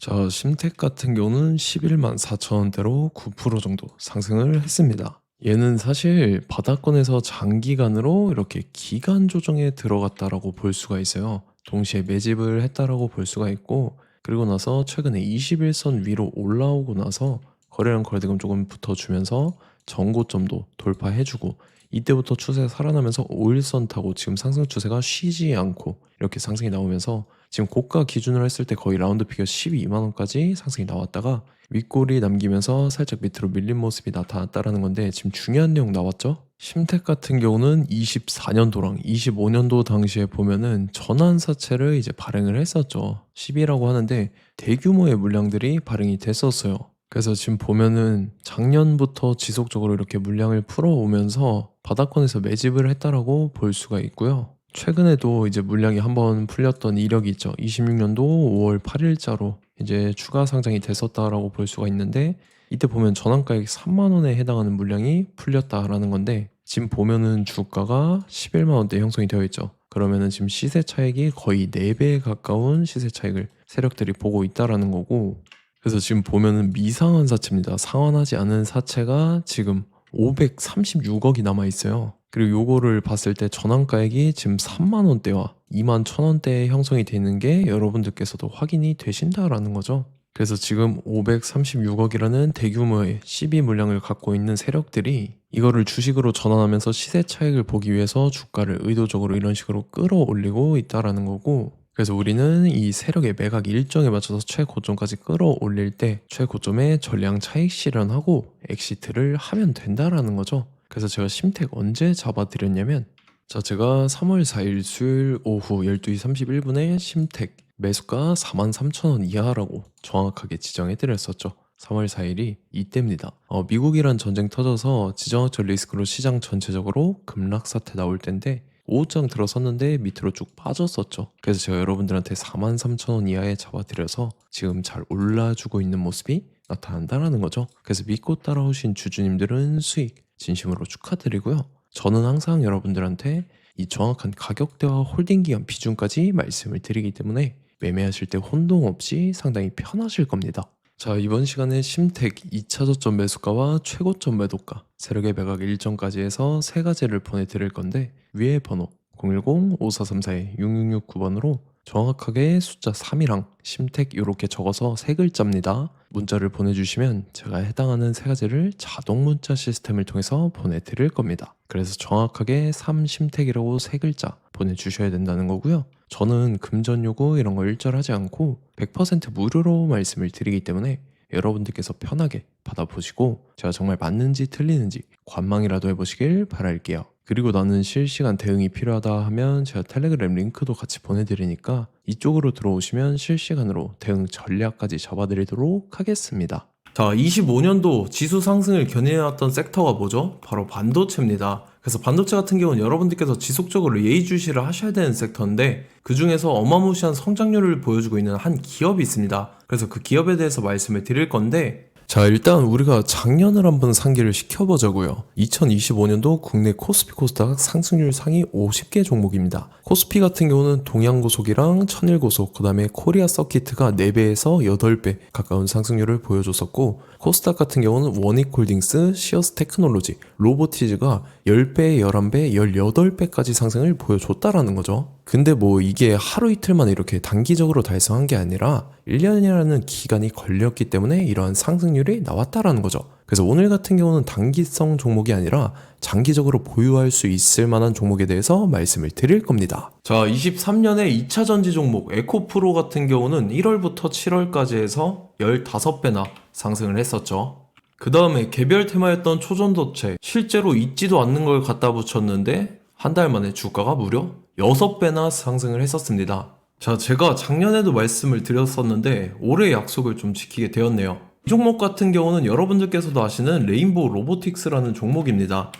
자, 심택 같은 경우는 11만 4천 원대로 9% 정도 상승을 했습니다. 얘는 사실 바닥권에서 장기간으로 이렇게 기간 조정에 들어갔다라고 볼 수가 있어요. 동시에 매집을 했다라고 볼 수가 있고, 그리고 나서 최근에 21선 위로 올라오고 나서 거래량 거래대금 조금 붙어주면서 전고점도 돌파해주고, 이때부터 추세가 살아나면서 5일선 타고 지금 상승 추세가 쉬지 않고 이렇게 상승이 나오면서 지금 고가 기준으로 했을 때 거의 라운드 피겨 12만 원까지 상승이 나왔다가 윗골이 남기면서 살짝 밑으로 밀린 모습이 나타났다라는 건데, 지금 중요한 내용 나왔죠? 심택 같은 경우는 24년도랑 25년도 당시에 보면은 전환사채를 이제 발행을 했었죠. 10이라고 하는데 대규모의 물량들이 발행이 됐었어요. 그래서 지금 보면은 작년부터 지속적으로 이렇게 물량을 풀어오면서 바닥권에서 매집을 했다라고 볼 수가 있고요. 최근에도 이제 물량이 한번 풀렸던 이력이 있죠. 26년도 5월 8일자로 이제 추가 상장이 됐었다라고 볼 수가 있는데, 이때 보면 전환가액 3만 원에 해당하는 물량이 풀렸다라는 건데, 지금 보면은 주가가 11만 원대 형성이 되어 있죠. 그러면은 지금 시세 차익이 거의 4배에 가까운 시세 차익을 세력들이 보고 있다라는 거고, 그래서 지금 보면은 미상환 사채입니다. 상환하지 않은 사채가 지금 536억이 남아 있어요. 그리고 요거를 봤을 때 전환가액이 지금 3만 원대와 2만 1천 원대에 형성이 되는 게 여러분들께서도 확인이 되신다라는 거죠. 그래서 지금 536억이라는 대규모의 시비 물량을 갖고 있는 세력들이 이거를 주식으로 전환하면서 시세 차익을 보기 위해서 주가를 의도적으로 이런 식으로 끌어올리고 있다라는 거고, 그래서 우리는 이 세력의 매각 일정에 맞춰서 최고점까지 끌어올릴 때 최고점에 전량 차익 실현하고 엑시트를 하면 된다라는 거죠. 그래서 제가 심택 언제 잡아드렸냐면, 자, 제가 3월 4일 수요일 오후 12시 31분에 심택 매수가 43,000원 이하라고 정확하게 지정해드렸었죠. 3월 4일이 이때입니다. 미국이란 전쟁 터져서 지정학적 리스크로 시장 전체적으로 급락 사태 나올 텐데 오후장 들어섰는데 밑으로 쭉 빠졌었죠. 그래서 제가 여러분들한테 43,000원 이하에 잡아드려서 지금 잘 올라주고 있는 모습이 나타난다라는 거죠. 그래서 믿고 따라오신 주주님들은 수익 진심으로 축하드리고요. 저는 항상 여러분들한테 이 정확한 가격대와 홀딩 기간 비중까지 말씀을 드리기 때문에 매매하실 때 혼동 없이 상당히 편하실 겁니다. 자, 이번 시간에 심택 2차 저점 매수가와 최고점 매도가, 세력의 매각 일정까지 해서 세 가지를 보내드릴 건데, 위에 번호 010-5434-6669번으로 정확하게 숫자 3이랑 심택 이렇게 적어서 세 글자입니다. 문자를 보내주시면 제가 해당하는 세 가지를 자동 문자 시스템을 통해서 보내드릴 겁니다. 그래서 정확하게 3심택이라고 세 글자 보내주셔야 된다는 거고요. 저는 금전 요구 이런 거 일절하지 않고 100% 무료로 말씀을 드리기 때문에 여러분들께서 편하게 받아보시고 제가 정말 맞는지 틀리는지 관망이라도 해보시길 바랄게요. 그리고 나는 실시간 대응이 필요하다 하면 제가 텔레그램 링크도 같이 보내드리니까 이쪽으로 들어오시면 실시간으로 대응 전략까지 잡아드리도록 하겠습니다. 자, 25년도 지수 상승을 견인해왔던 섹터가 뭐죠? 바로 반도체입니다. 그래서 반도체 같은 경우는 여러분들께서 지속적으로 예의주시를 하셔야 되는 섹터인데, 그 중에서 어마무시한 성장률을 보여주고 있는 한 기업이 있습니다. 그래서 그 기업에 대해서 말씀을 드릴 건데, 자, 일단 우리가 작년을 한번 상기를 시켜보자고요. 2025년도 국내 코스피 코스닥 상승률 상위 50개 종목입니다. 코스피 같은 경우는 동양고속이랑 천일고속, 그 다음에 코리아 서키트가 4배에서 8배 가까운 상승률을 보여줬었고, 코스닥 같은 경우는 원익홀딩스, 시어스 테크놀로지, 로보티즈가 10배, 11배, 18배까지 상승을 보여줬다라는 거죠. 근데 뭐 이게 하루 이틀 만에 이렇게 단기적으로 달성한 게 아니라 1년이라는 기간이 걸렸기 때문에 이러한 상승률이 나왔다라는 거죠. 그래서 오늘 같은 경우는 단기성 종목이 아니라 장기적으로 보유할 수 있을 만한 종목에 대해서 말씀을 드릴 겁니다. 자, 23년에 2차 전지 종목 에코프로 같은 경우는 1월부터 7월까지 해서 15배나 상승을 했었죠. 그 다음에 개별 테마였던 초전도체, 실제로 있지도 않는 걸 갖다 붙였는데 한 달 만에 주가가 무려 6배나 상승을 했었습니다. 자, 제가 작년에도 말씀을 드렸었는데 올해 약속을 좀 지키게 되었네요. 이 종목 같은 경우는 여러분들께서도 아시는 레인보우 로보틱스라는 종목입니다.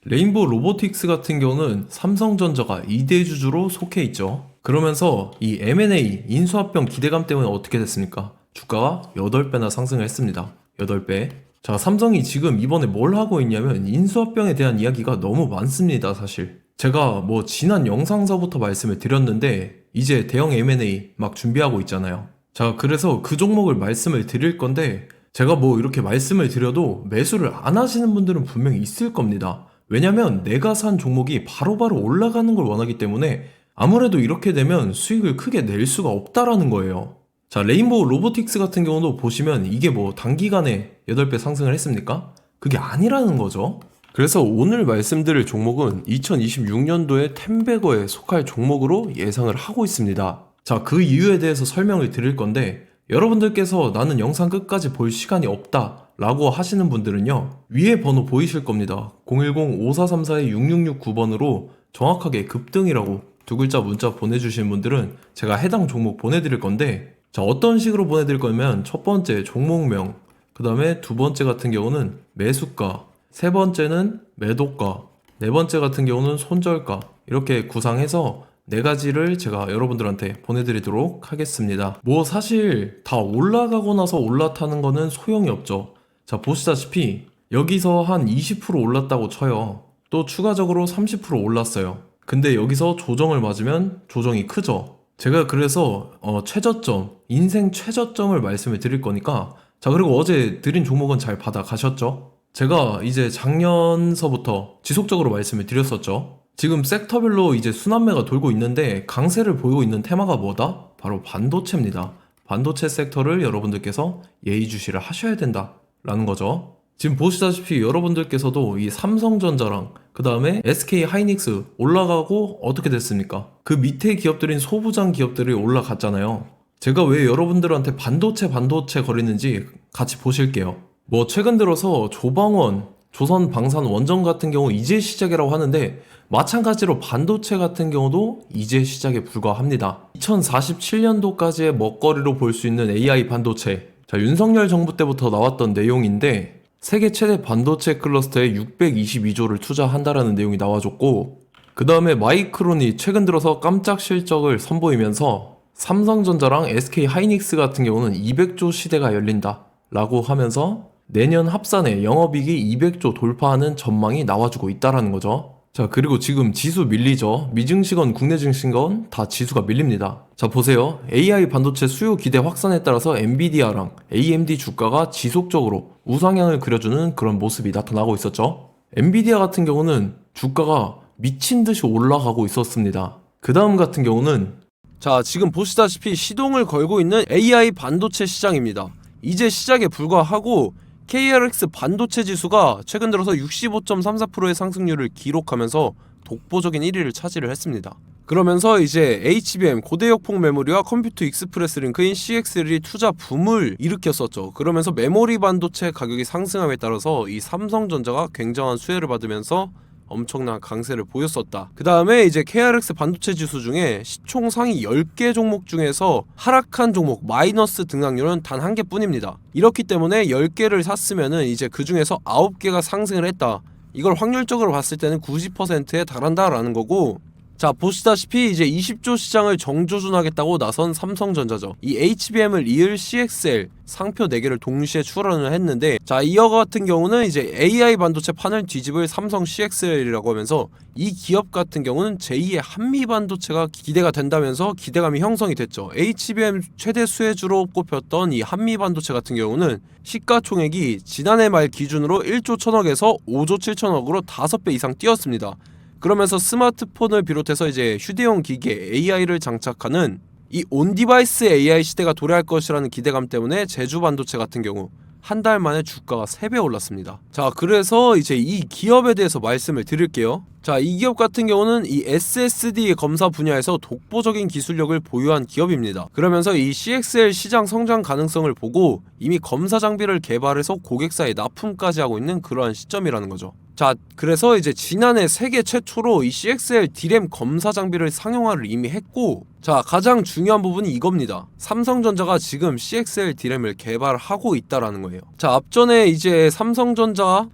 레인보우 로보틱스 같은 경우는 삼성전자가 2대 주주로 속해 있죠. 그러면서 이 M&A 인수합병 기대감 때문에 어떻게 됐습니까? 주가가 8배나 상승을 했습니다. 8배. 자, 삼성이 지금 이번에 뭘 하고 있냐면 인수합병에 대한 이야기가 너무 많습니다, 사실. 제가 뭐 지난 영상서부터 말씀을 드렸는데 이제 대형 M&A 막 준비하고 있잖아요. 자, 그래서 그 종목을 말씀을 드릴 건데 제가 뭐 이렇게 말씀을 드려도 매수를 안 하시는 분들은 분명히 있을 겁니다. 왜냐면 내가 산 종목이 바로바로 올라가는 걸 원하기 때문에 아무래도 이렇게 되면 수익을 크게 낼 수가 없다라는 거예요. 자, 레인보우 로보틱스 같은 경우도 보시면 이게 뭐 단기간에 8배 상승을 했습니까? 그게 아니라는 거죠. 그래서 오늘 말씀드릴 종목은 2026년도에 텐베거에 속할 종목으로 예상을 하고 있습니다. 자, 그 이유에 대해서 설명을 드릴 건데 여러분들께서 나는 영상 끝까지 볼 시간이 없다 라고 하시는 분들은요, 위에 번호 보이실 겁니다. 010-5434-6669번으로 정확하게 급등이라고 두 글자 문자 보내주신 분들은 제가 해당 종목 보내드릴 건데, 자, 어떤 식으로 보내드릴 거냐면 첫 번째 종목명, 그 다음에 두 번째 같은 경우는 매수가, 세 번째는 매도가, 네 번째 같은 경우는 손절가, 이렇게 구상해서 네 가지를 제가 여러분들한테 보내드리도록 하겠습니다. 뭐 사실 다 올라가고 나서 올라타는 거는 소용이 없죠. 자, 보시다시피 여기서 한 20% 올랐다고 쳐요. 또 추가적으로 30% 올랐어요. 근데 여기서 조정을 맞으면 조정이 크죠. 제가 그래서 최저점, 인생 최저점을 말씀을 드릴 거니까, 자, 그리고 어제 드린 종목은 잘 받아가셨죠? 제가 이제 작년서부터 지속적으로 말씀을 드렸었죠. 지금 섹터별로 이제 순환매가 돌고 있는데 강세를 보이고 있는 테마가 뭐다? 바로 반도체입니다. 반도체 섹터를 여러분들께서 예의주시를 하셔야 된다라는 거죠. 지금 보시다시피 여러분들께서도 이 삼성전자랑 그 다음에 SK 하이닉스 올라가고 어떻게 됐습니까? 그 밑에 기업들인 소부장 기업들이 올라갔잖아요. 제가 왜 여러분들한테 반도체 거리는지 같이 보실게요. 뭐 최근 들어서 조방원, 조선방산원전 같은 경우 이제 시작이라고 하는데 마찬가지로 반도체 같은 경우도 이제 시작에 불과합니다. 2047년도까지의 먹거리로 볼 수 있는 AI 반도체. 자, 윤석열 정부 때부터 나왔던 내용인데 세계 최대 반도체 클러스터에 622조를 투자한다라는 내용이 나와줬고, 그 다음에 마이크론이 최근 들어서 깜짝 실적을 선보이면서 삼성전자랑 SK 하이닉스 같은 경우는 200조 시대가 열린다 라고 하면서 내년 합산에 영업이익이 200조 돌파하는 전망이 나와주고 있다라는 거죠. 자, 그리고 지금 지수 밀리죠. 미증시건 국내 증시건 다 지수가 밀립니다. 자, 보세요. AI 반도체 수요 기대 확산에 따라서 엔비디아랑 AMD 주가가 지속적으로 우상향을 그려주는 그런 모습이 나타나고 있었죠. 엔비디아 같은 경우는 주가가 미친 듯이 올라가고 있었습니다. 그 다음 같은 경우는, 자, 지금 보시다시피 시동을 걸고 있는 AI 반도체 시장입니다. 이제 시작에 불과하고 KRX 반도체 지수가 최근 들어서 65.34%의 상승률을 기록하면서 독보적인 1위를 차지를 했습니다. 그러면서 이제 HBM 고대역폭 메모리와 컴퓨터 익스프레스 링크인 CXL이 투자 붐을 일으켰었죠. 그러면서 메모리 반도체 가격이 상승함에 따라서 이 삼성전자가 굉장한 수혜를 받으면서 엄청난 강세를 보였었다. 그 다음에 이제 KRX 반도체 지수 중에 시총 상위 10개 종목 중에서 하락한 종목 마이너스 등락률은 단 1개 뿐입니다. 이렇기 때문에 10개를 샀으면은 이제 그 중에서 9개가 상승을 했다. 이걸 확률적으로 봤을 때는 90%에 달한다라는 거고, 자, 보시다시피 이제 20조 시장을 정조준하겠다고 나선 삼성전자죠. 이 HBM을 이을 CXL 상표 4개를 동시에 출원을 했는데, 자, 이어 같은 경우는 이제 AI 반도체 판을 뒤집을 삼성 CXL이라고 하면서 이 기업 같은 경우는 제2의 한미 반도체가 기대가 된다면서 기대감이 형성이 됐죠. HBM 최대 수혜주로 꼽혔던 이 한미 반도체 같은 경우는 시가총액이 지난해 말 기준으로 1조 1000억에서 5조 7천억으로 5배 이상 뛰었습니다. 그러면서 스마트폰을 비롯해서 이제 휴대용 기기에 AI를 장착하는 이 온디바이스 AI 시대가 도래할 것이라는 기대감 때문에 제주 반도체 같은 경우 한 달 만에 주가가 3배 올랐습니다. 자, 그래서 이제 이 기업에 대해서 말씀을 드릴게요. 자, 이 기업 같은 경우는 이 SSD 검사 분야에서 독보적인 기술력을 보유한 기업입니다. 그러면서 이 CXL 시장 성장 가능성을 보고 이미 검사 장비를 개발해서 고객사에 납품까지 하고 있는 그러한 시점이라는 거죠. 자, 그래서 이제 지난해 세계 최초로 이 CXL D램 검사 장비를 상용화를 이미 했고, 자, 가장 중요한 부분이 이겁니다. 삼성전자가 지금 CXL D램을 개발하고 있다라는 거예요. 자, 앞전에 이제 삼성전자가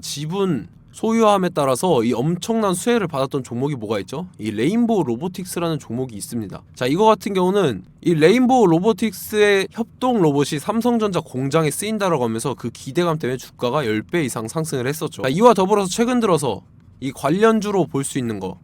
지분 소유함에 따라서 이 엄청난 수혜를 받았던 종목이 뭐가 있죠? 이 레인보우 로보틱스라는 종목이 있습니다. 자, 이거 같은 경우는 이 레인보우 로보틱스의 협동 로봇이 삼성전자 공장에 쓰인다라고 하면서 그 기대감 때문에 주가가 10배 이상 상승을 했었죠. 자, 이와 더불어서 최근 들어서 이 관련주로 볼 수 있는 거,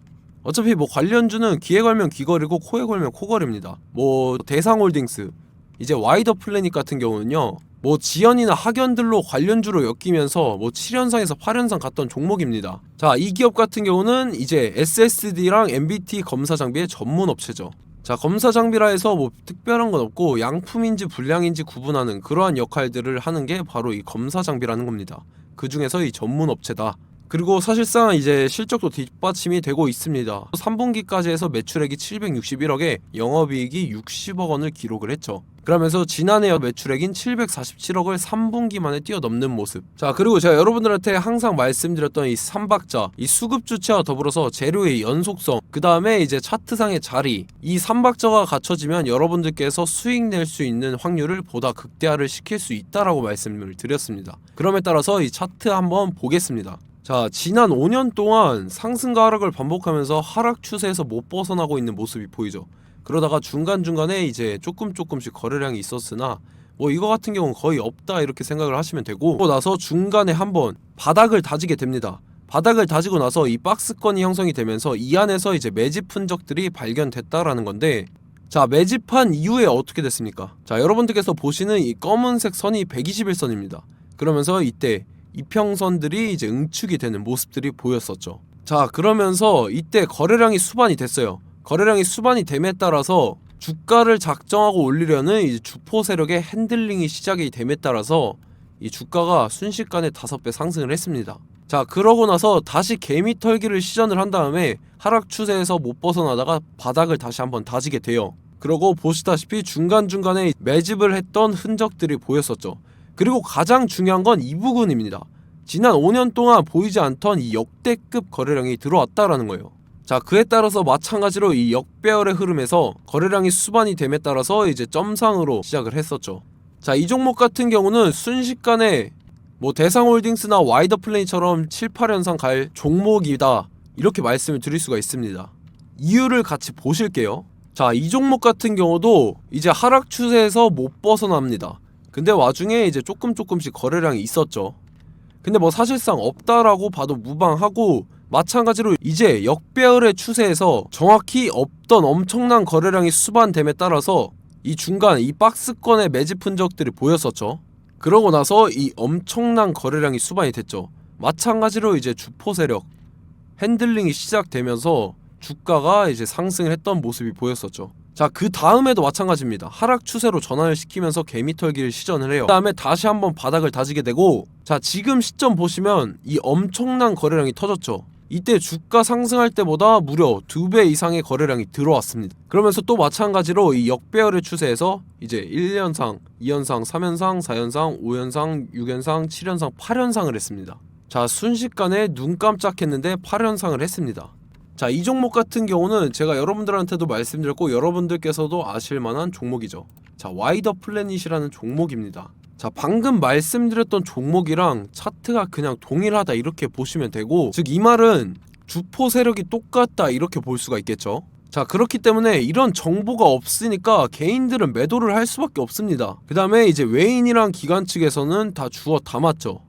어차피 뭐 관련주는 귀에 걸면 귀걸이고 코에 걸면 코걸이입니다. 뭐 대상홀딩스, 이제 와이더 플래닛 같은 경우는요, 뭐 지연이나 학연들로 관련주로 엮이면서 뭐 7연상에서 8연상 갔던 종목입니다. 자, 이 기업 같은 경우는 이제 SSD랑 MBT 검사 장비의 전문 업체죠. 자, 검사 장비라 해서 뭐 특별한 건 없고 양품인지 불량인지 구분하는 그러한 역할들을 하는 게 바로 이 검사 장비라는 겁니다. 그 중에서 이 전문 업체다. 그리고 사실상 이제 실적도 뒷받침이 되고 있습니다. 3분기까지 해서 매출액이 761억에 영업이익이 60억 원을 기록을 했죠. 그러면서 지난해 매출액인 747억을 3분기 만에 뛰어넘는 모습. 자, 그리고 제가 여러분들한테 항상 말씀드렸던 이 3박자, 이 수급 주체와 더불어서 재료의 연속성, 그 다음에 이제 차트상의 자리, 이 3박자가 갖춰지면 여러분들께서 수익 낼 수 있는 확률을 보다 극대화를 시킬 수 있다라고 말씀을 드렸습니다. 그럼에 따라서 이 차트 한번 보겠습니다. 자, 지난 5년 동안 상승과 하락을 반복하면서 하락 추세에서 못 벗어나고 있는 모습이 보이죠. 그러다가 중간중간에 이제 조금씩 거래량이 있었으나 뭐 이거 같은 경우는 거의 없다 이렇게 생각을 하시면 되고, 그러고 나서 중간에 한번 바닥을 다지게 됩니다. 바닥을 다지고 나서 이 박스권이 형성이 되면서 이 안에서 이제 매집 흔적들이 발견됐다라는 건데, 자, 매집한 이후에 어떻게 됐습니까? 자, 여러분들께서 보시는 이 검은색 선이 121선입니다. 그러면서 이때 이평선들이 이제 응축이 되는 모습들이 보였었죠. 자, 그러면서 이때 거래량이 수반이 됐어요. 거래량이 수반이 됨에 따라서 주가를 작정하고 올리려는 이제 주포 세력의 핸들링이 시작이 됨에 따라서 이 주가가 순식간에 5배 상승을 했습니다. 자, 그러고 나서 다시 개미 털기를 시전을 한 다음에 하락 추세에서 못 벗어나다가 바닥을 다시 한번 다지게 돼요. 그러고 보시다시피 중간중간에 매집을 했던 흔적들이 보였었죠. 그리고 가장 중요한 건 이 부분입니다. 지난 5년 동안 보이지 않던 이 역대급 거래량이 들어왔다라는 거예요. 자, 그에 따라서 마찬가지로 이 역배열의 흐름에서 거래량이 수반이 됨에 따라서 이제 점상으로 시작을 했었죠. 자, 이 종목 같은 경우는 순식간에 뭐 대상홀딩스나 와이더 플래닛처럼 7, 8연상 갈 종목이다 이렇게 말씀을 드릴 수가 있습니다. 이유를 같이 보실게요. 자, 이 종목 같은 경우도 이제 하락 추세에서 못 벗어납니다. 근데 와중에 이제 조금씩 거래량이 있었죠. 근데 뭐 사실상 없다라고 봐도 무방하고, 마찬가지로 이제 역배열의 추세에서 정확히 없던 엄청난 거래량이 수반됨에 따라서 이 중간 이 박스권의 매집 흔적들이 보였었죠. 그러고 나서 이 엄청난 거래량이 수반이 됐죠. 마찬가지로 이제 주포 세력 핸들링이 시작되면서 주가가 이제 상승을 했던 모습이 보였었죠. 자, 그 다음에도 마찬가지입니다. 하락 추세로 전환을 시키면서 개미 털기를 시전을 해요. 그 다음에 다시 한번 바닥을 다지게 되고, 자, 지금 시점 보시면 이 엄청난 거래량이 터졌죠. 이때 주가 상승할 때보다 무려 2배 이상의 거래량이 들어왔습니다. 그러면서 또 마찬가지로 이 역배열의 추세에서 이제 1연상, 2연상, 3연상, 4연상, 5연상, 6연상, 7연상, 8연상을 했습니다. 자, 순식간에 눈 깜짝했는데 8연상을 했습니다. 자, 이 종목 같은 경우는 제가 여러분들한테도 말씀드렸고 여러분들께서도 아실만한 종목이죠. 자, 와이더 플래닛이라는 종목입니다. 자, 방금 말씀드렸던 종목이랑 차트가 그냥 동일하다 이렇게 보시면 되고, 즉 이 말은 주포 세력이 똑같다 이렇게 볼 수가 있겠죠. 자, 그렇기 때문에 이런 정보가 없으니까 개인들은 매도를 할 수밖에 없습니다. 그 다음에 이제 외인이랑 기관 측에서는 다 주워 담았죠.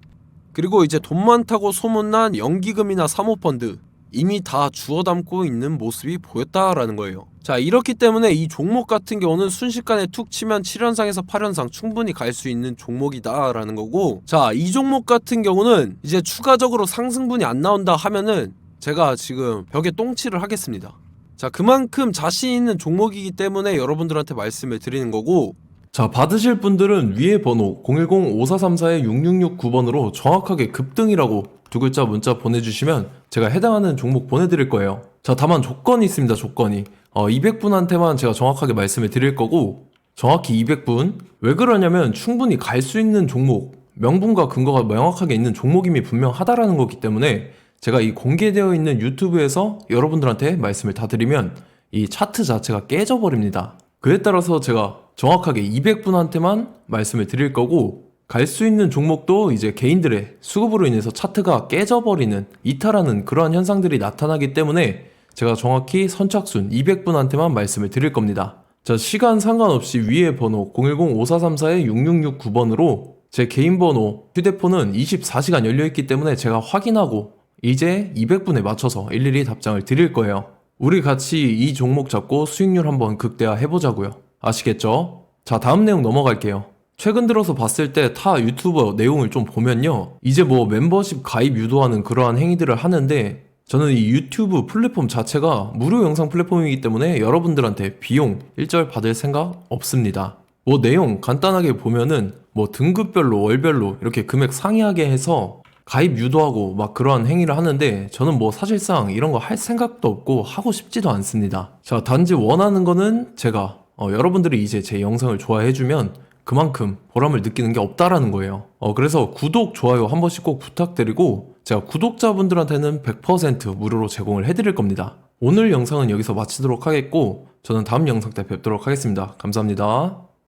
그리고 이제 돈 많다고 소문난 연기금이나 사모펀드 이미 다 주워 담고 있는 모습이 보였다라는 거예요. 자, 이렇기 때문에 이 종목 같은 경우는 순식간에 툭 치면 7연상에서 8연상 충분히 갈 수 있는 종목이다 라는 거고, 자, 이 종목 같은 경우는 이제 추가적으로 상승분이 안 나온다 하면은 제가 지금 벽에 똥칠을 하겠습니다. 자, 그만큼 자신 있는 종목이기 때문에 여러분들한테 말씀을 드리는 거고, 자, 받으실 분들은 위에 번호 010-5434-6669번으로 정확하게 급등이라고 두 글자 문자 보내주시면 제가 해당하는 종목 보내드릴 거예요. 자, 다만 조건이 있습니다. 조건이 200분한테만 제가 정확하게 말씀을 드릴 거고, 정확히 200분. 왜 그러냐면 충분히 갈 수 있는 종목, 명분과 근거가 명확하게 있는 종목임이 분명하다라는 거기 때문에 제가 이 공개되어 있는 유튜브에서 여러분들한테 말씀을 다 드리면 이 차트 자체가 깨져버립니다. 그에 따라서 제가 정확하게 200분한테만 말씀을 드릴 거고, 갈 수 있는 종목도 이제 개인들의 수급으로 인해서 차트가 깨져버리는, 이탈하는 그러한 현상들이 나타나기 때문에 제가 정확히 선착순 200분한테만 말씀을 드릴 겁니다. 자, 시간 상관없이 위에 번호 010-5434-6669번으로 제 개인 번호, 휴대폰은 24시간 열려있기 때문에 제가 확인하고 이제 200분에 맞춰서 일일이 답장을 드릴 거예요. 우리 같이 이 종목 잡고 수익률 한번 극대화 해보자고요. 아시겠죠? 자, 다음 내용 넘어갈게요. 최근 들어서 봤을 때 타 유튜버 내용을 좀 보면요. 이제 뭐 멤버십 가입 유도하는 그러한 행위들을 하는데 저는 이 유튜브 플랫폼 자체가 무료 영상 플랫폼이기 때문에 여러분들한테 비용 일절 받을 생각 없습니다. 뭐 내용 간단하게 보면은 뭐 등급별로 월별로 이렇게 금액 상이하게 해서 가입 유도하고 막 그러한 행위를 하는데 저는 뭐 사실상 이런 거 할 생각도 없고 하고 싶지도 않습니다. 자, 단지 원하는 거는 제가 여러분들이 이제 제 영상을 좋아해주면 그만큼 보람을 느끼는 게 없다라는 거예요. 그래서 구독, 좋아요 한 번씩 꼭 부탁드리고 제가 구독자분들한테는 100% 무료로 제공을 해드릴 겁니다. 오늘 영상은 여기서 마치도록 하겠고 저는 다음 영상 때 뵙도록 하겠습니다. 감사합니다.